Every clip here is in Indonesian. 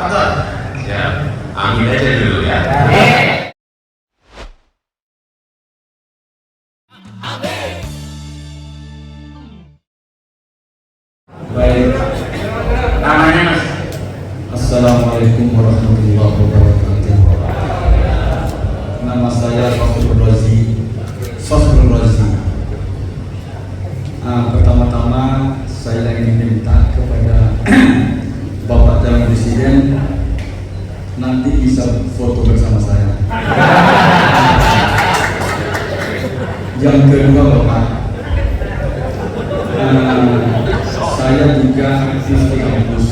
Betul. Ya, amin aja dulu ya. Baik, Namanya Mas? Assalamualaikum warahmatullahi wabarakatuh. Nama saya Fakhrul Razi. Pertama-tama saya ingin minta kepada Bapak Calon Presiden nanti bisa foto bersama saya. Yang kedua Bapak, saya juga aktif di kampus.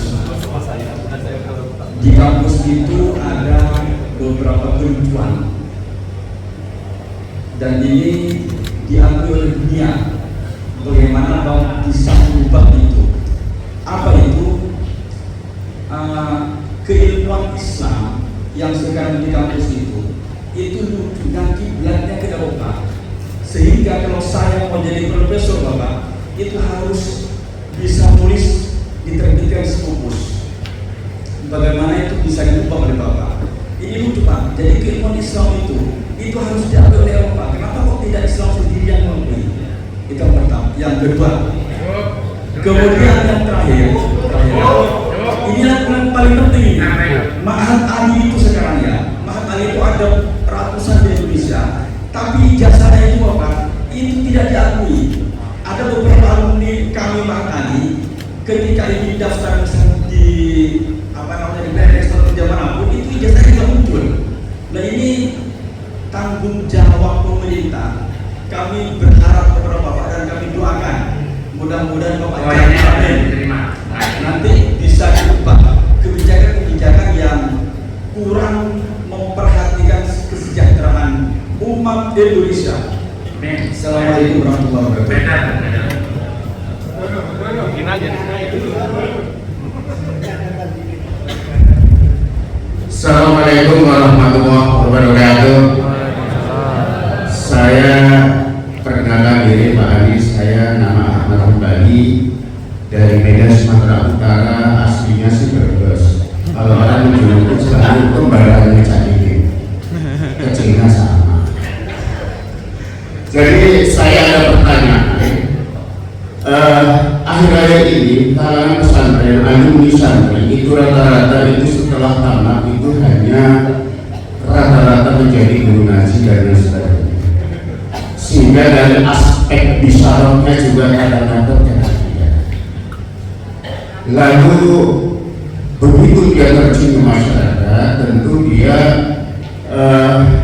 Di kampus itu ada beberapa kelucuan dan ini diambil oleh dunia. Bagaimana Bang bisa mengubah itu? Apa itu? Keilmuan Islam yang sekarang di kampus itu lucu dan kiblatnya ke Eropa. Sehingga kalau saya mau jadi profesor Bapak, itu harus bisa nulis diterbitkan sekupus. Bagaimana itu bisa diubah oleh Bapak? Ini lucu Pak. Jadi keilmuan Islam itu harus diambil oleh Eropa. Kenapa kok tidak Islam sendiri yang mengakui? Itu yang pertama. Yang kedua, kemudian yang terakhir, ini yang paling penting. Mahat Ali itu sekarang ya. Mahat Ali itu ada ratusan di Indonesia, tapi ijazahnya itu Bapak, itu tidak diakui. Ada beberapa alumni kami Mahat Ali, ketika ini daftar di di PNS atau kerja manapun, itu ijazahnya tidak muncul. Nah ini tanggung jawab pemerintah. Kami berharap kepada Bapak dan kami doakan mudah-mudahan Bapak nanti bisa diubah kebijakan-kebijakan yang kurang memperhatikan kesejahteraan umat Indonesia. Assalamualaikum warahmatullahi wabarakatuh. Assalamualaikum warahmatullahi wabarakatuh. Saya perkenalkan diri Pak Anies, saya nama Ahmad Hambali dari Medan Sumatera Utara, aslinya sih Brebes. Kalau orang menjuluki selalu kembarannya Caimin, kecilnya sama. Jadi saya ada pertanyaan. Akhir-akhir ini kalangan pesantren, alumni santri itu rata-rata itu setelah tamat itu hanya rata-rata menjadi guru ngaji dan lain sebagainya. Sehingga dari aspek bisaroknya juga kadang-kadang tidak. Lalu begitu dia terjun ke masyarakat, tentu dia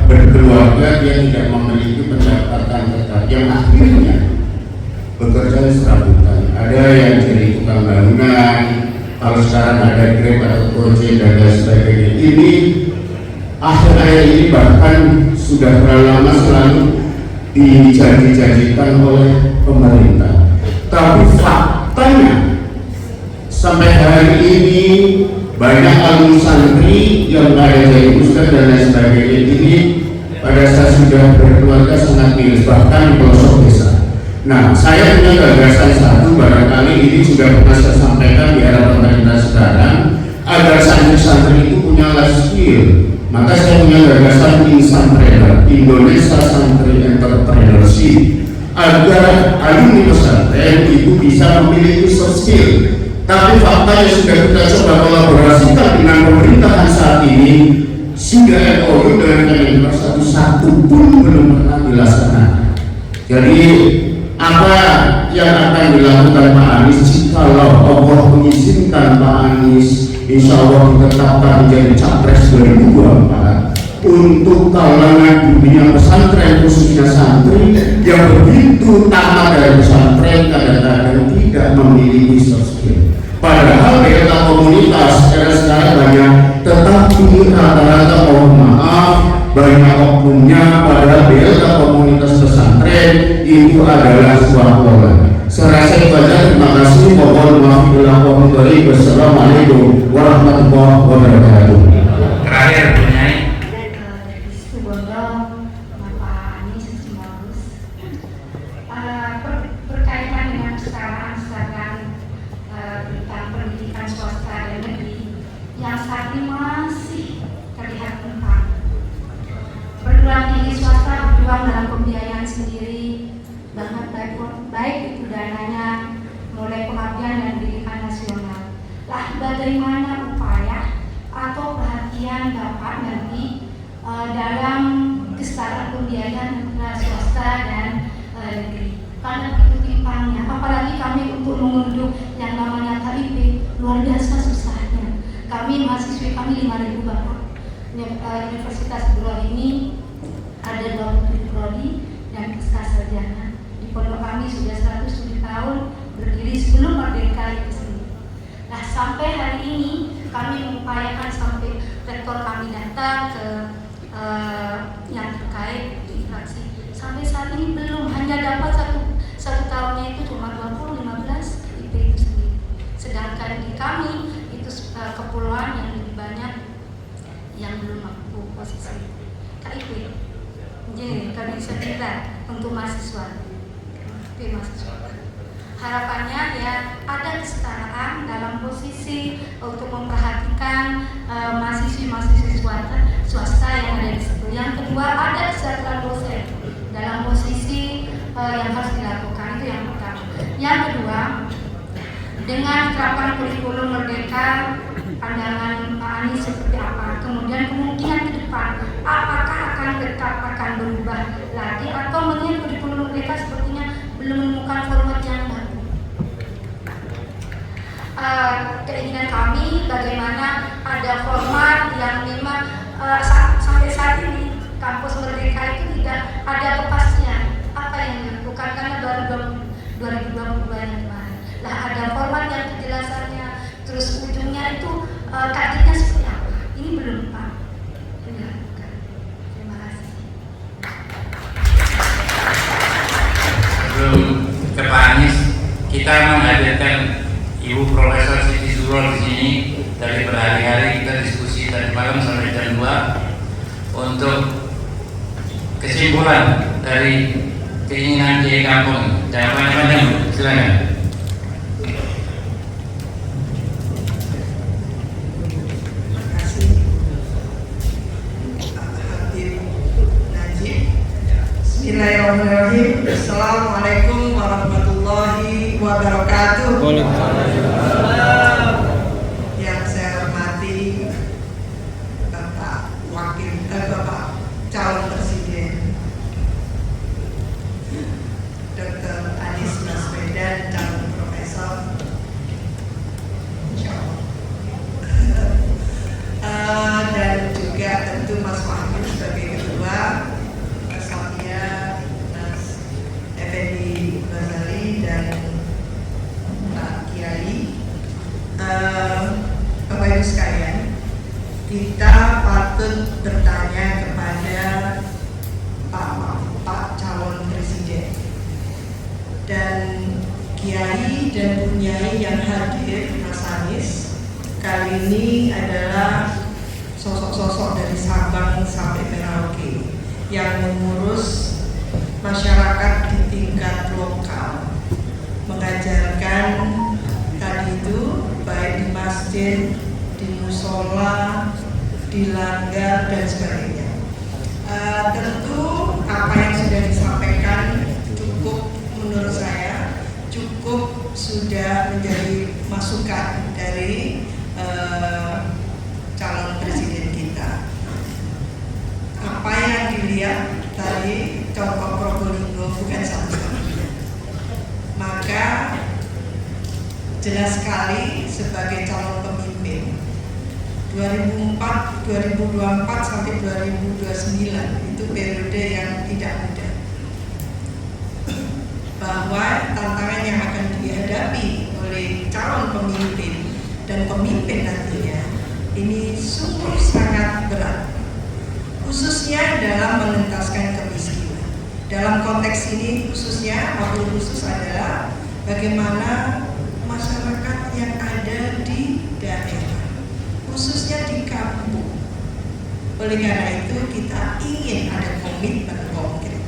berkeluarga, dia tidak memiliki pendapatan tetap yang akhirnya bekerja di serabutan. Ada yang jadi tukang bangunan, kalau sekarang ada Grab atau Gojek dan lain sebagainya. Ini akhir-akhir ini bahkan sudah terlalu lama selalu dijanji-janjikan oleh pemerintah. Tapi faktanya sampai hari ini banyak alumni santri yang ada jadi ustaz dan lain sebagainya ini pada saat sudah berkeluarga sangat miris, bahkan di pelosok desa. Nah, saya punya gagasan satu, barangkali ini juga pernah saya sampaikan di era pemerintah sekarang, agar santri-santri itu punya life skill. Maka saya punya gagasan Insantrepreneur, Indonesia Santri Entrepreneurship, agar alumni pesantren itu bisa memiliki soft skill. Tapi faktanya sudah kita coba kolaborasikan dengan pemerintahan saat ini, sudah MOU dengan Kementerian satu pun belum pernah dilaksanakan. Jadi apa yang akan dilakukan Pak Anies jikalau Allah mengizinkan Pak Anies insya Allah ditetapkan menjadi capres 2024 untuk kalangan dunia pesantren khususnya santri yang begitu tamat dari pesantren kadang-kadang tidak memiliki soft skill. Padahal daerah komunitas sekarang banyak, tetapi rata-rata mohon maaf banyak oknumnya, padahal daerah komunitas pesantren itu adalah suatu orang. Saya rasa itu saja, terima kasih. Mohon maaf bila komentari. Wassalamualaikum warahmatullahi wabarakatuh. Terakhir punya berkaitan dengan sekarang tentang pendidikan swasta dan negeri yang yang saat ini masih terlihat mentah. Perguruan tinggi swasta berjuang dalam pembiayaan sendiri banget, baik itu dananya, mulai pengabdian dan pendidikan nasional. Lah, bagaimana upaya atau perhatian Bapak nanti dalam kesetaraan pembiayaan antara swasta dan negeri? Karena itu timpangnya, apalagi kami untuk mengunduh yang namanya KIP luar biasa susahnya. Kami mahasiswa kami 5.000 Bapak. Universitas Bro ini ada 27 prodi dan pasca sarjana. Di pondok kami sudah 107 tahun berdiri sebelum merdeka itu sendiri. Nah, sampai hari ini kami mengupayakan sampai rektor kami datang ke yang terkait di fraksi. Sampai saat ini belum, hanya dapat satu tahunnya itu cuma 20-15 IP itu sendiri. Sedangkan di kami itu kepulauan yang lebih banyak yang belum mampu posisi KIP. Jadi kami bisa bilang untuk mahasiswa, harapannya ya ada kesetaraan dalam posisi untuk memperhatikan mahasiswa swasta yang ada di situ. Yang kedua, ada kesejahteraan dosen dalam posisi yang harus dilakukan, itu yang pertama. Yang kedua, dengan terapkan kurikulum merdeka, pandangan Pak Anies seperti apa, kemudian kemungkinan ke depan apakah akan berubah lagi atau mungkin kurikulum merdeka sepertinya belum menemukan format yang baru. Keinginan kami bagaimana ada format yang memang sampai saat ini kampus merdeka itu tidak ada kepastian apa yang dilakukan karena baru 2022 yang kemarin. Lah, ada format yang kejelasannya, terus ujungnya itu kajiannya seperti apa? Ini belum Pak. Terima kasih. Sebelum ke Pak Anies, kita menghadirkan Ibu Profesor Siti Zuhro di sini. Dari berhari-hari kita diskusi tadi malam sampai jam 2 untuk kesimpulan dari keinginan Kiai Kampung. Jangan panjang-panjang, silakan. Bismillahirrahmanirrahim. Assalamualaikum warahmatullahi wabarakatuh. Yang saya hormati Bapak Bapak calon Presiden Dr. Anies Baswedan, calon Profesor, dan juga tentu Mas Wahyu sebagai Ketua, Effendi Ghazali dan Pak Kiai, Bapak Ibu sekalian, kita patut bertanya kepada Pak calon Presiden dan Kiai dan Bunyai yang hadir, Mas Anies. Kali ini adalah sosok-sosok dari Sabang sampai Merauke yang mengurus masyarakat di tingkat lokal, mengajarkan tadi itu baik di masjid, di musola, di langgar dan sebagainya. Tentu apa yang sudah disampaikan cukup, menurut saya cukup sudah menjadi masukan dari calon presiden kita. Apa yang dilihat tadi contoh Probolinggo bukan satu-satunya, maka jelas sekali sebagai calon pemimpin 2024 sampai 2029 itu periode yang tidak mudah, bahwa tantangan yang akan dihadapi oleh calon pemimpin dan pemimpin nantinya ini sungguh sangat berat, khususnya dalam mengentaskan kemiskinan. Dalam konteks ini khususnya, wakil khusus adalah bagaimana masyarakat yang ada di daerah, khususnya di kampung. Oleh karena itu kita ingin ada komitmen konkret,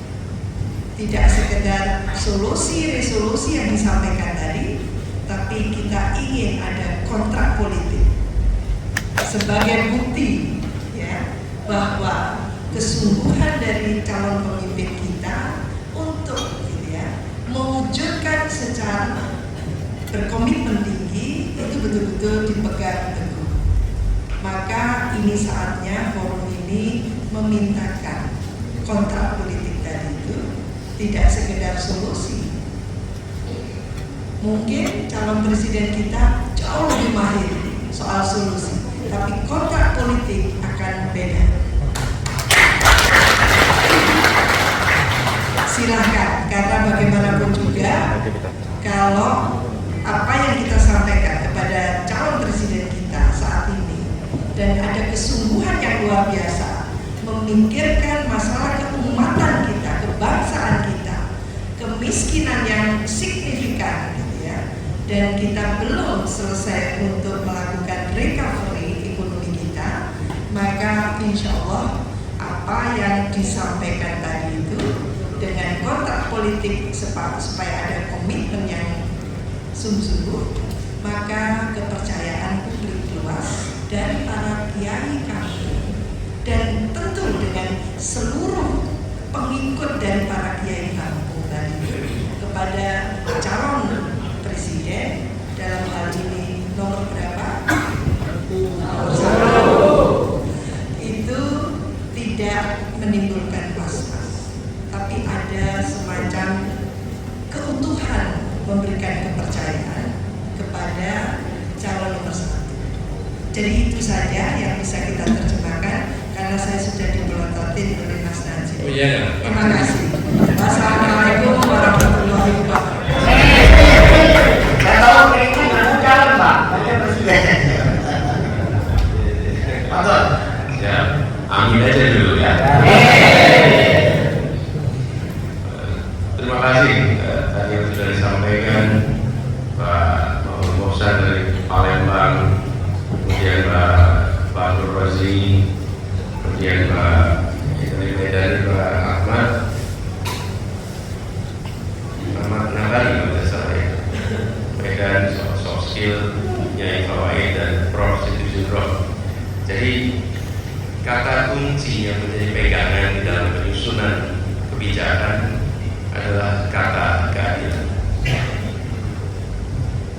tidak sekedar solusi-resolusi yang disampaikan tadi, tapi kita ingin ada kontrak politik sebagai bukti ya bahwa kesungguhan dari calon pemimpin kita untuk gitu ya mewujudkan secara berkomitmen tinggi itu betul-betul dipegang teguh. Maka ini saatnya forum ini memintakan kontrak politik tadi itu tidak sekedar solusi. Mungkin calon presiden kita jauh lebih mahir soal solusi, tapi kontrak politik akan beda. Silahkan, karena bagaimanapun juga kalau apa yang kita sampaikan kepada calon presiden kita saat ini dan ada kesungguhan yang luar biasa memikirkan masalah keumatan kita, kebangsaan kita, kemiskinan yang signifikan gitu ya, dan kita belum selesai untuk melakukan recovery ekonomi kita, maka insya Allah apa yang disampaikan tadi itu dengan kontrak politik supaya ada komitmen yang sungguh-sungguh, maka kepercayaan publik luas dari para kiai kami dan tentu dengan seluruh pengikut dari para kiai kampung tadi kepada calon presiden dalam hal ini nomor berapa? Nomor 1 itu tidak menimbulkan was-was, tapi ada semacam keutuhan memberikan kepercayaan kepada calon nomor 1. Jadi itu saja yang bisa kita terjemahkan karena saya sudah dipelototin oleh Mas Najib. Oh iya. Terima kasih. Wassalamualaikum warahmatullahi wabarakatuh. Kalau ini nggak jalan Pak, Bapak Presiden. Betul. Ya, amin aja dulu ya. Terima kasih tadi yang sudah disampaikan Pak Mahmud Mohsen dari Palembang, kemudian Pak Nur Rozi, kemudian Pak dari Medan, Pak Ahmad Nabari pada saya Medan, soft skill, Nyai Fawaid dan Prof. Siti Zuhro. Jadi kata kunci yang menjadi pegangan di dalam penyusunan kebijakan adalah kata keadilan.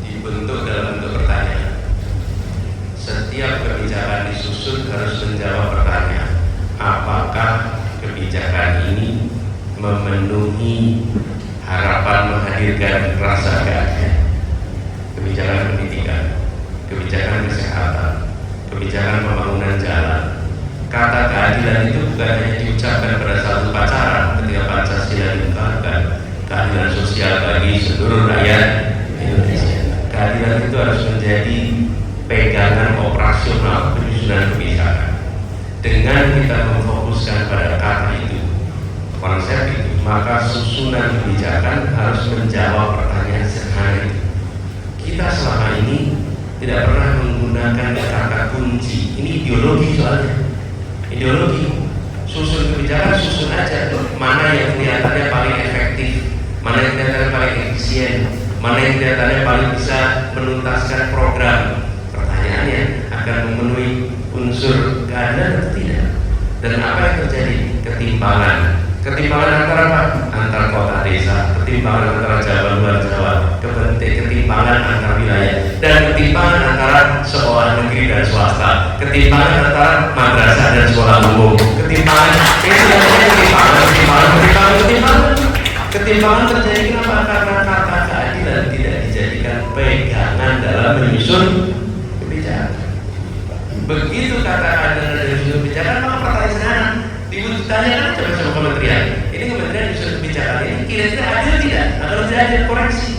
Dibentuk dalam bentuk pertanyaan. Setiap kebijakan disusun harus menjawab pertanyaan, apakah kebijakan ini memenuhi harapan menghadirkan rasa keadilan? Kebijakan pendidikan, kebijakan kesehatan, kebijakan pembangunan jalan. Kata keadilan itu bukan hanya diucapkan pada saat upacara ketika Pancasila diungkapkan, keadilan sosial bagi seluruh rakyat Indonesia. Keadilan itu harus menjadi pegangan operasional penyusunan kebijakan. Dengan kita memfokuskan pada kata itu, konsep itu, maka susunan kebijakan harus menjawab pertanyaan sederhana itu. Kita selama ini tidak pernah menggunakan kata kunci. Ini ideologi soalnya. Ideologi, susun kebijakan, susun aja mana yang kelihatannya paling efektif, mana yang kelihatannya paling efisien, mana yang kelihatannya paling bisa menuntaskan program. Pertanyaannya, akan memenuhi unsur keadilan atau tidak? Dan apa yang terjadi? Ketimpangan. Ketimpangan antara apa? Antar kota desa, ketimpangan antara Jawa luar Jawa, ketimpangan antar wilayah, dan ketimpangan antara sekolah negeri dan swasta, ketimpangan antara madrasah dan sekolah umum, ketimpangan ketimpangan terjadi kenapa? Karena kata keadilan tidak dijadikan pegangan dalam menyusun kebijakan. Begitu kata keadilan dalam menyusun kebijakan, maka pertanyaan sederhana ditanyakan aja sama kementerian. Ini kementerian menyusun kebijakan ini kira-kira adil tidak? Nah, kalau tidak adil, koreksi.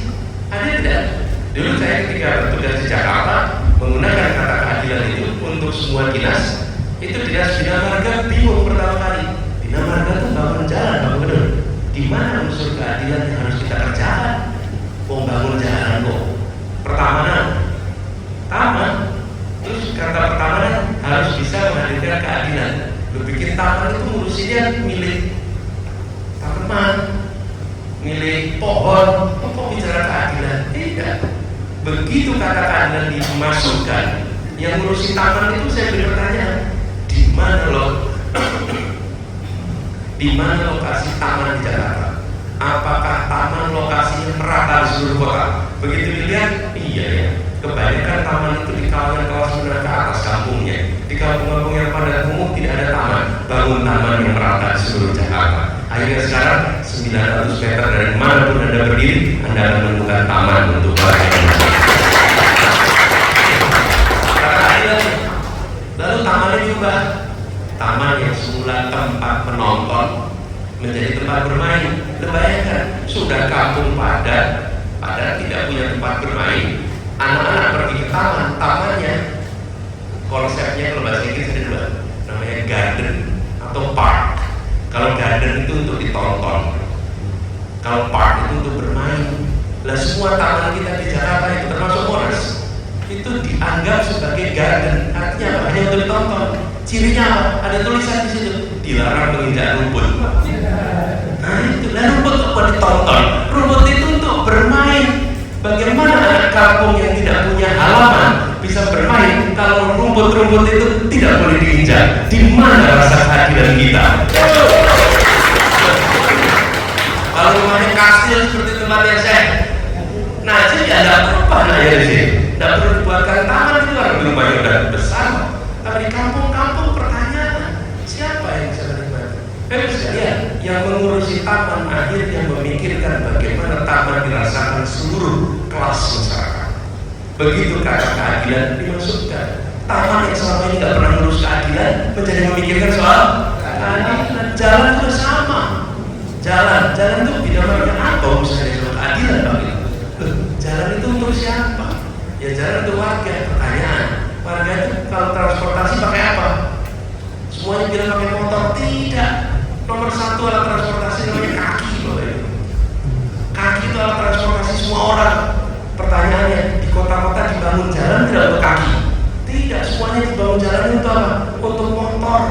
Adil tidak? Dulu saya ketika bertugas di Jakarta menggunakan kata keadilan itu untuk semua dinas. Itu dinas Bina Marga bingung pertama kali. Bina Marga itu bangun jalan, Pak Gubernur. Di mana unsur keadilan yang harus kita kerjakan? Bangun jalan kok. Pertamanan, taman. Terus kata pertamanan harus bisa menghadirkan keadilan. Lu bikin taman itu ngurusinnya milik tanaman, milik pohon. Kok bicara keadilan? Tidak. Begitu kata keadilan dimasukkan, Yang ngurusi taman itu saya beri pertanyaan, di mana lokasi taman di Jakarta? Apakah taman lokasinya merata di seluruh kota? Begitu dilihat, iya ya. Kebanyakan taman itu di kawasan kelas menengah ke atas kampungnya. Di kampung-kampung yang padat umum tidak ada taman. Bangun taman yang merata di seluruh Jakarta. Akhirnya sekarang 900 meter dari manapun Anda berdiri, Anda akan menemukan taman untuk warga Indonesia. Lalu tamannya juga taman yang semula tempat penonton menjadi tempat bermain. Bayangkan, sudah kampung padat tidak punya tempat bermain. Anak-anak pergi ke taman, tamannya konsepnya kalau bahasa Inggris ada dua, namanya garden atau park. Kalau garden itu untuk ditonton, kalau park itu untuk bermain. Lah semua taman kita di Jakarta itu termasuk Monas itu dianggap sebagai garden, artinya apa? Hanya untuk ditonton. Cirinya apa? Ada tulisan di situ, dilarang menginjak rumput. Nah itu, lah rumput itu buat ditonton, rumput itu untuk bermain. Bagaimana anak kampung yang tidak punya halaman bisa bermain kalau rumput-rumput itu tidak boleh diinjak? Di mana rasa keadilan kita? Kalau rumahnya kastil seperti tempat yang saya, nah jadi tidak apa-apa ya di sini. Tidak perlu dibuatkan taman di luar, rumahnya sudah besar. Tapi di kampung-kampung pertanyaan, siapa yang bisa menikmati? Sekalian, yang mengurusi taman akhirnya memikirkan bagaimana taman dirasakan seluruh kelas masyarakat. Begitu kata keadilan dimasukkan. Taman yang selama ini tidak pernah mengurus keadilan menjadi memikirkan soal keadilan. Jalan itu sama. Jalan itu tidak pernah apa misalnya soal keadilan bagi. Jalan itu untuk siapa? Ya jalan untuk warga. Pertanyaan, warga itu kalau transportasi pakai apa? Semuanya bilang pakai motor. Tidak. Nomor satu alat transportasi namanya kaki, Bapak Ibu. Kaki itu alat transportasi semua orang. Pertanyaannya, di kota-kota dibangun jalan tidak untuk kaki? Tidak, semuanya dibangun jalan untuk apa? Untuk motor,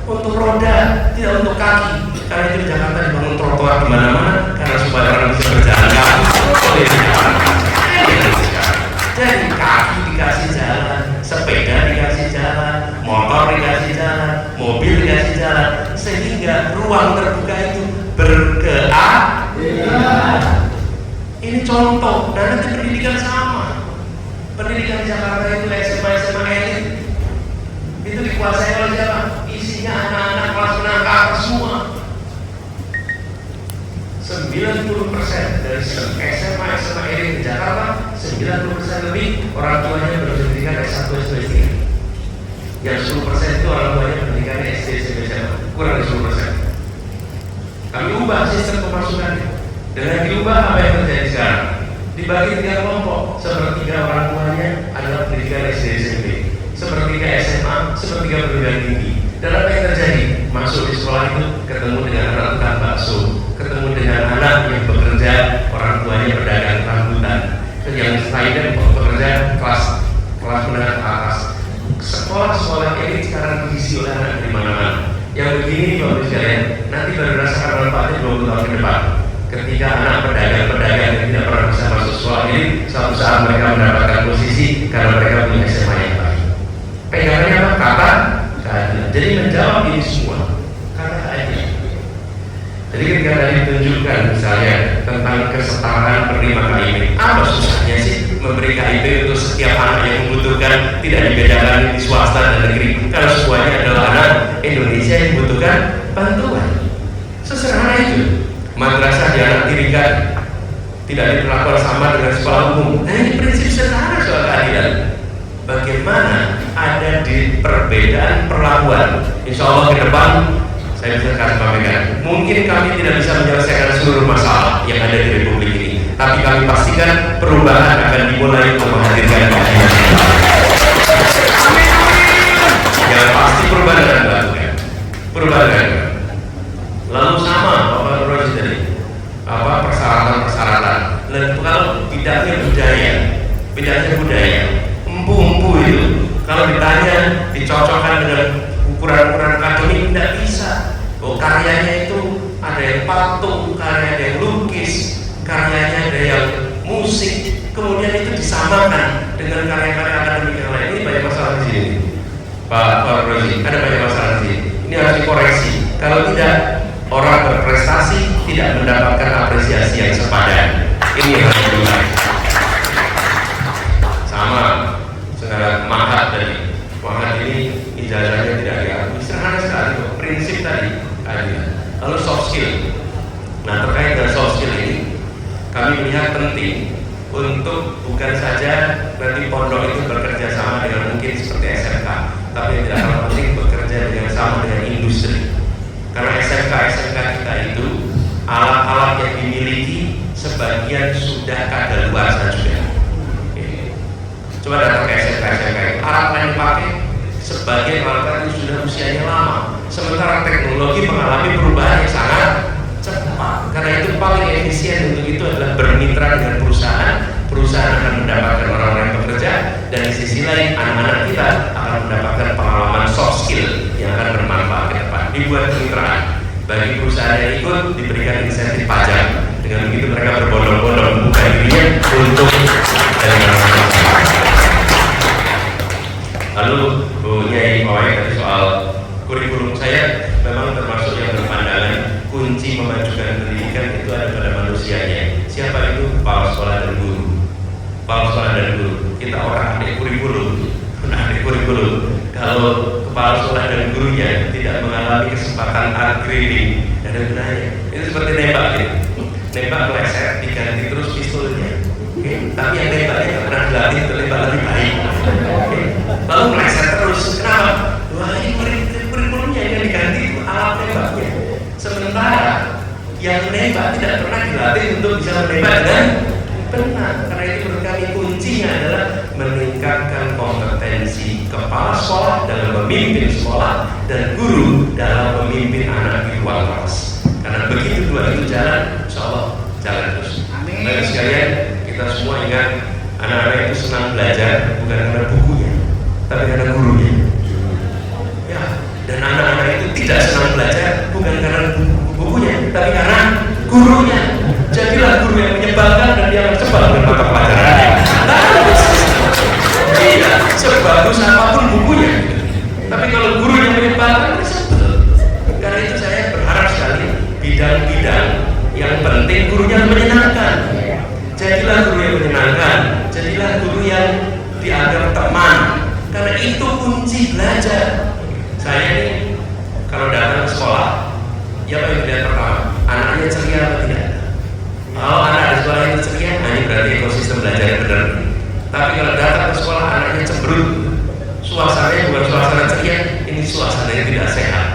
untuk roda, tidak untuk kaki. Karena itu di Jakarta dibangun trotoar di mana-mana karena supaya orang bisa berjalan kaki. Jadi kaki dikasih jalan, sepeda dikasih jalan, motor dikasih jalan, mobil dikasih jalan, sehingga ruang terbuka itu berkeadilan. Ini contoh, dan nanti pendidikan sama. Pendidikan di Jakarta itu SMA elit, itu dikuasai oleh siapa? Isinya anak-anak kelas menengah ke atas semua. 90% dari SMA elit di Jakarta, 90% lebih orang tuanya berpendidikan S1, S2, S3. Yang 10% itu orang tuanya pendidikan SD, SMP, SMA, kurang dari 10%. Kami ubah sistem pemasukannya. Dengan diubah apa yang terjadi sekarang? Dibagi 3 kelompok, sepertiga orang tuanya adalah pendidikan SD, SMP, sepertiga SMA, sepertiga pendidikan tinggi. Dan apa yang terjadi? Masuk di sekolah itu ketemu dengan anak tukang bakso, ketemu dengan anak yang bekerja, orang tuanya berdagang rambutan, yang lainnya bekerja kelas menengah ke atas. Sekolah-sekolah ini sekarang diisi oleh anak di mana-mana. Yang begini Bapak sekalian, nanti baru rasakan manfaatnya 20 tahun ke depan. Ketika anak pedagang yang tidak pernah bisa masuk sekolah ini, suatu saat mereka mendapatkan posisi karena mereka punya SMA yang baik. Pegangannya apa? Kata keadilan. Jadi menjawab ini semua kata keadilan. Jadi ketika tadi ditunjukkan misalnya tentang kesetaraan penerima KIP, apa susahnya sih memberi KIP untuk setiap anak yang membutuhkan, tidak dibedakan di swasta dan negeri, kalau semuanya adalah anak Indonesia yang membutuhkan bantuan. Sesederhana itu. Madrasah yang dirikan tidak diperlakukan sama dengan sekolah umum. Nah ini prinsip sederhana soal keadilan. Bagaimana ada di perbedaan perlakuan. Insya Allah ke depan saya bisa kasih pameran. Mungkin kami tidak bisa menyelesaikan seluruh masalah yang ada di Republik ini, tapi kami pastikan perubahan akan dimulai untuk menghadirkan keadilan. Yang pasti perubahan akan dilakukan. Perubahan. Lalu sama Bapak Roji tadi, persyaratan. Dan kalau bidangnya budaya, empu itu kalau ditanya dicocokkan dengan ukuran-ukuran akademik tidak bisa. Karyanya itu ada yang patung, karyanya ada yang lukis, karyanya ada yang musik, kemudian itu disamakan dengan karya-karya akademik yang lain. Ini banyak masalah di sini. Pak Rozi, ada banyak masalah sih. Ini harus dikoreksi. Kalau tidak, orang berprestasi tidak mendapatkan apresiasi yang sepadan. Ini yang harus diubah. Sama sekarang Mahat tadi. Mahat ini ijazahnya tidak diakui. Sederhana sekali, prinsip tadi ada. Lalu soft skill. Nah, terkait dengan soft skill ini, kami melihat penting untuk bukan saja nanti pondok itu bekerja sama dengan mungkin seperti SMK, tapi yang tidak kalah penting bekerja dengan sama dengan industri. Karena SMK kita itu alat-alat yang dimiliki sebagian sudah kadaluarsa juga. Coba datang ke SMK itu, alat yang dipakai sebagian alat itu sudah usianya lama, sementara teknologi mengalami perubahan yang sangat cepat. Karena itu paling efisien untuk itu adalah bermitra dengan perusahaan akan mendapatkan orang-orang yang bekerja, dan di sisi lain anak-anak kita akan mendapatkan pengalaman soft skill yang akan bermanfaat ke depan. Dibuat kemitraan bagi perusahaan yang ikut, diberikan insentif pajak. Dengan begitu mereka berbondong-bondong membuka dirinya untuk lalu Bu Nyai Mawai tadi soal kurikulum, saya memang termasuk yang berpandangan kunci memajukan pendidikan itu ada pada manusianya. Siapa itu? Kepala sekolah dan guru. Kepala sekolah dan guru. Kita orang adik kurikulum. Kalau kepala sekolah dan gurunya tidak mengalami kesempatan upgrading, ada gunanya. Itu seperti nembak gitu. Nembak meleset, diganti terus pistolnya. Tapi yang nembaknya tidak pernah dilatih untuk nembak lebih baik. Lalu meleset terus. Kenapa? Wah, ini kurikulumnya yang diganti itu alat nembaknya. Sementara yang menembak tidak pernah dilatih untuk bisa menembak dengan benar. Karena itu menurut kami kuncinya adalah meningkatkan kompetensi kepala sekolah dalam memimpin sekolah dan guru dalam memimpin anak di ruang kelas. Karena begitu dua itu jalan, insya Allah jalan terus. Baik sekalian, kita semua ingat anak-anak itu senang belajar bukan karena bukunya, tapi karena gurunya. Ya, dan anak-anak itu tidak senang belajar bukan karena bukunya, tapi karena gurunya. Jadilah guru yang menyebalkan dan dia mencepat dengan mata pelajarannya. Iya, sebagus apapun bukunya, tapi kalau guru yang menyebalkan, sebel. Karena itu saya berharap sekali bidang-bidang yang penting gurunya menyenangkan. Jadilah guru yang menyenangkan, jadilah guru yang dianggap teman. Karena itu kunci belajar. Saya ini kalau datang ke sekolah, ya apa yang dilihat pertama? Anaknya ceria atau tidak? Kalau anak di sekolah itu ceria, ini berarti ekosistem belajar benar. Tapi kalau datang ke sekolah anaknya cemberut, suasananya bukan suasana ceria, ini suasananya tidak sehat.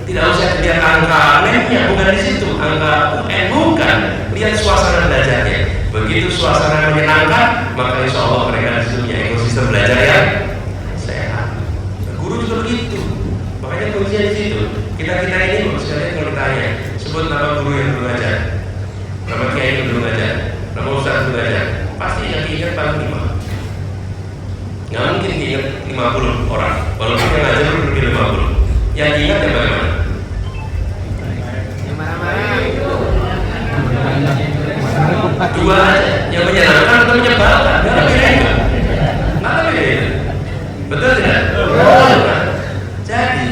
Tidak usah lihat angka NEM-nya, bukan di situ, angka UN bukan, lihat suasana belajarnya. Begitu suasana menyenangkan, maka insya Allah mereka di situ punya ekosistem belajar yang sehat. Guru juga begitu, makanya kuncinya di situ. Kita ini bagus sekali kalau ditanya, sebut nama guru yang belum ngajar, nama kiai yang belum ngajar, nama ustaz belum ngajar, pasti yang diingat paling 5. Nggak mungkin diingat 50 orang, walaupun yang ngajar lebih 50. Yang diingat yang bagaimana? Dua aja, yang menyenangkan atau menyebalkan, nggak lebih hebat. Nggak lebih hebat. Betul tidak? Nah, jadi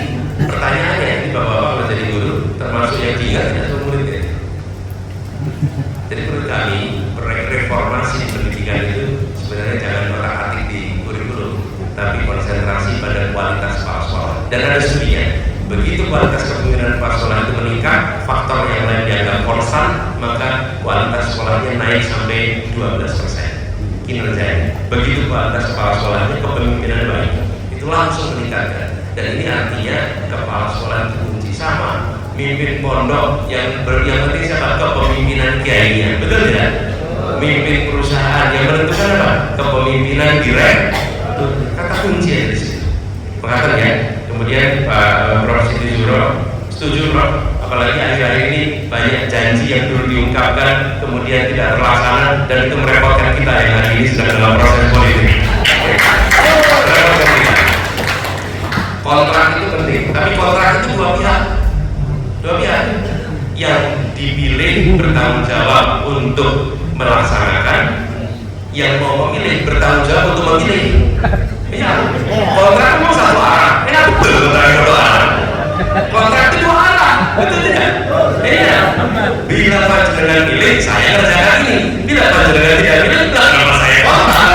pertanyaannya ini bapak-bapak kalau jadi guru, termasuk yang diingat atau muridnya? Jadi menurut kami reformasi di pendidikan itu sebenarnya jangan otak-atik di kurikulum, tapi konsentrasi pada kualitas kepala sekolah. Dan ada studinya, begitu kualitas kepemimpinan kepala sekolah itu meningkat, faktor yang lain dianggap konstan, maka kualitas sekolahnya naik sampai 12% kinerjanya. Begitu kualitas kepala sekolahnya, kepemimpinan baik, itu langsung meningkatkan. Dan ini artinya kepala sekolah itu kunci. Sama mimpin pondok yang penting siapa? Kepemimpinan kiainya, betul tidak? Mimpin perusahaan yang menentukan apa? Kepemimpinan direktur. Kata kunci ada di situ. Mengatakan ya. Kemudian Pak Prof. Siti Zuro setuju Prof, apalagi akhir-akhir ini banyak janji yang dulu diungkapkan kemudian tidak terlaksana, dan itu merepotkan kita yang hari ini sedang dalam proses politik. Merepotkan kita. Kontrak itu penting, tapi kontrak itu dua pihak. Yang dipilih bertanggung jawab untuk melaksanakan, yang mau memilih bertanggung jawab untuk memilih. Iya, kontrak itu satu arah. Iya betul, kontrak itu dua arah. Kontrak itu dua arah, betul tidak? Iya. Bila panjenengan milik, saya kerjakan ini. Bila panjenengan tidak milik, kenapa saya kontrak?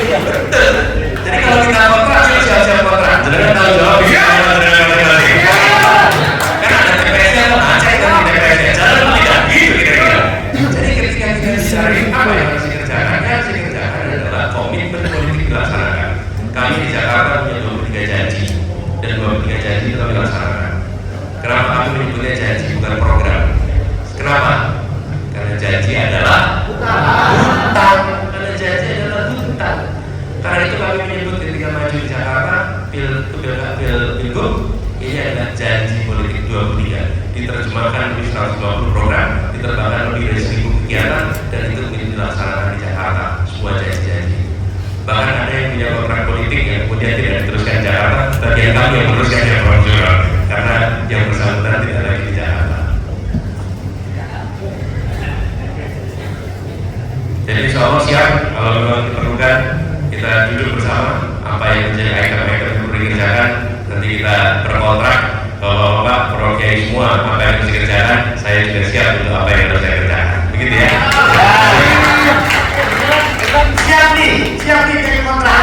Betul. Jadi kalau kita kontrak, siap-siap kontrak. Jenengan tahu jawab, iya, jenengan masing-masing. Kan ada TPS-nya, cek kan di TPS-nya. Jalan tidak gitu kira-kira. Jadi ketika kita dicari apa yang harus dikerjakan, yang harus dikerjakan adalah komitmen politik dilaksanakan. Kami di Jakarta punya 23 janji, dan 23 janji itu kami laksanakan. Kenapa kami menyebutnya janji bukan program? Kenapa? Karena janji adalah hutang. Karena janji adalah hutang. Karena itu kami menyebut ketika maju di Jakarta, pilgub ini adalah janji politik 23. Diterjemahkan lebih 120 program, diterbangkan lebih dari 1000 kegiatan, dan itu dilaksanakan di Jakarta. Semua janji-janji. Bahkan ada yang punya kontrak politik yang kemudian tidak diteruskan di Jakarta, bagian kami yang meneruskan yang profesional, karena yang bersangkutan tidak lagi di Jakarta. Jadi insya Allah siap kalau memang diperlukan kita duduk bersama apa yang menjadi item-item yang perlu dikerjakan. Nanti kita berkontrak Bapak-bapak, Prof. Kiai semua apa yang harus dikerjakan, saya juga siap untuk apa yang harus saya kerjakan. Begitu ya. Siap nih dari kontrak.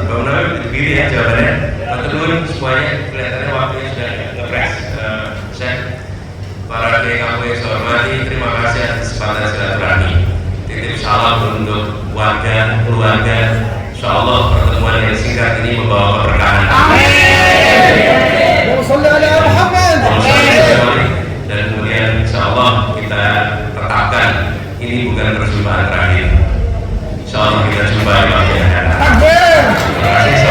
Bang Nabi begini ya jawabannya. Kedua semuanya kelihatannya waktunya sudah ngepres. Para kiai kamu yang saya hormati, terima kasih atas kesempatan silaturahmi. Titip salam untuk warga, keluarga. Insya Allah pertemuan yang singkat ini membawa keberkahan. Amin. Dan kemudian insya Allah kita tetapkan ini bukan perjumpaan terakhir. Insya Allah kita jumpa di waktu yang akan datang. Terima kasih.